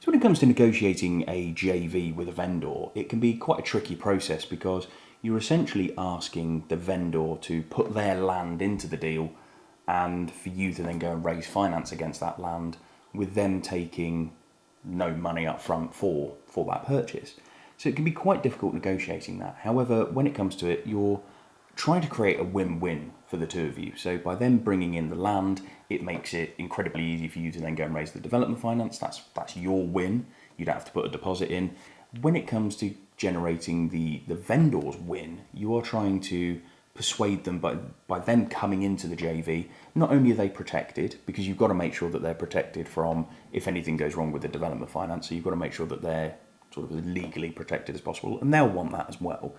So when it comes to negotiating a JV with a vendor, it can be quite a tricky process because you're essentially asking the vendor to put their land into the deal and for you to then go and raise finance against that land with them taking no money up front for that purchase. So it can be quite difficult negotiating that. However, when it comes to it, you're trying to create a win-win for the two of you. So by them bringing in the land, it makes it incredibly easy for you to then go and raise the development finance. That's your win. You don't have to put a deposit in. When it comes to generating the vendor's win, you are trying to persuade them by them coming into the JV. Not only are they protected, because you've got to make sure that they're protected from if anything goes wrong with the development finance, so you've got to make sure that they're sort of as legally protected as possible, and they'll want that as well.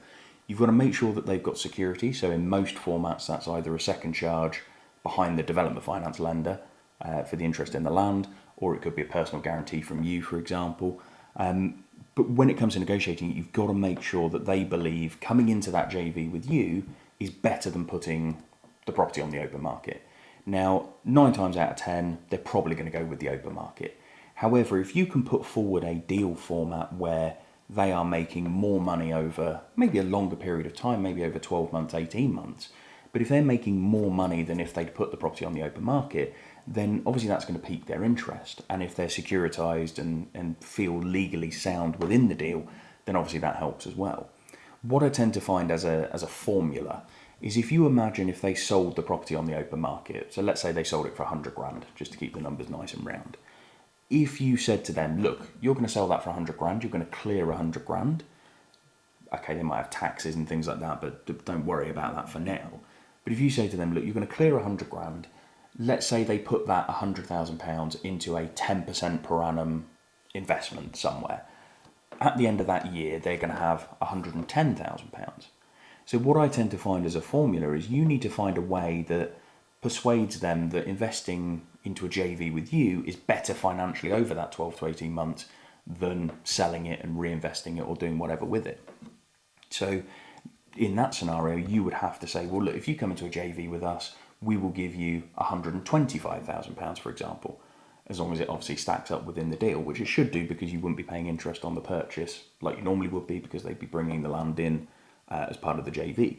You've got to make sure that they've got security, so in most formats that's either a second charge behind the development finance lender for the interest in the land, or it could be a personal guarantee from you, for example. But when it comes to negotiating, you've got to make sure that they believe coming into that JV with you is better than putting the property on the open market. Now, 9 times out of 10, they're probably going to go with the open market. However, if you can put forward a deal format where they are making more money over maybe a longer period of time, maybe over 12 months, 18 months, but if they're making more money than if they'd put the property on the open market, then obviously that's going to pique their interest. And if they're securitized and feel legally sound within the deal, then obviously that helps as well. What I tend to find as a formula is if you imagine if they sold the property on the open market, so let's say they sold it for 100 grand, just to keep the numbers nice and round. If you said to them, look, you're going to sell that for 100 grand, you're going to clear 100 grand. Okay, they might have taxes and things like that, but don't worry about that for now. But if you say to them, look, you're going to clear 100 grand, let's say they put that £100,000 into a 10% per annum investment somewhere. At the end of that year, they're going to have £110,000. So what I tend to find as a formula is you need to find a way that persuades them that investing into a JV with you is better financially over that 12 to 18 months than selling it and reinvesting it or doing whatever with it. So in that scenario, you would have to say, well, look, if you come into a JV with us, we will give you £125,000, for example, as long as it obviously stacks up within the deal, which it should do because you wouldn't be paying interest on the purchase like you normally would be because they'd be bringing the land in as part of the JV.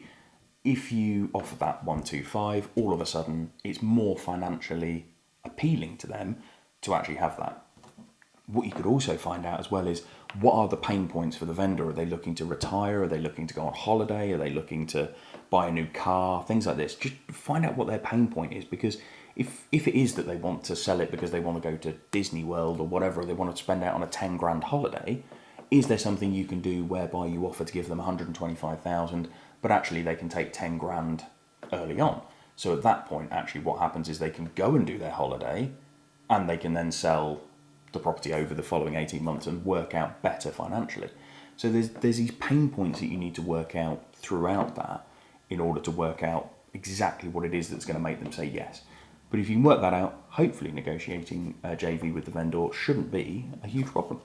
If you offer that 125, all of a sudden it's more financially appealing to them to actually have that. What you could also find out as well is what are the pain points for the vendor? Are they looking to retire? Are they looking to go on holiday? Are they looking to buy a new car? Things like this. Just find out what their pain point is, because if it is that they want to sell it because they want to go to Disney World or whatever, or they want to spend out on a 10 grand holiday, is there something you can do whereby you offer to give them 125,000, but actually they can take 10 grand early on? So at that point, actually what happens is they can go and do their holiday and they can then sell the property over the following 18 months and work out better financially. So there's these pain points that you need to work out throughout that in order to work out exactly what it is that's going to make them say yes. But if you can work that out, hopefully negotiating a JV with the vendor shouldn't be a huge problem.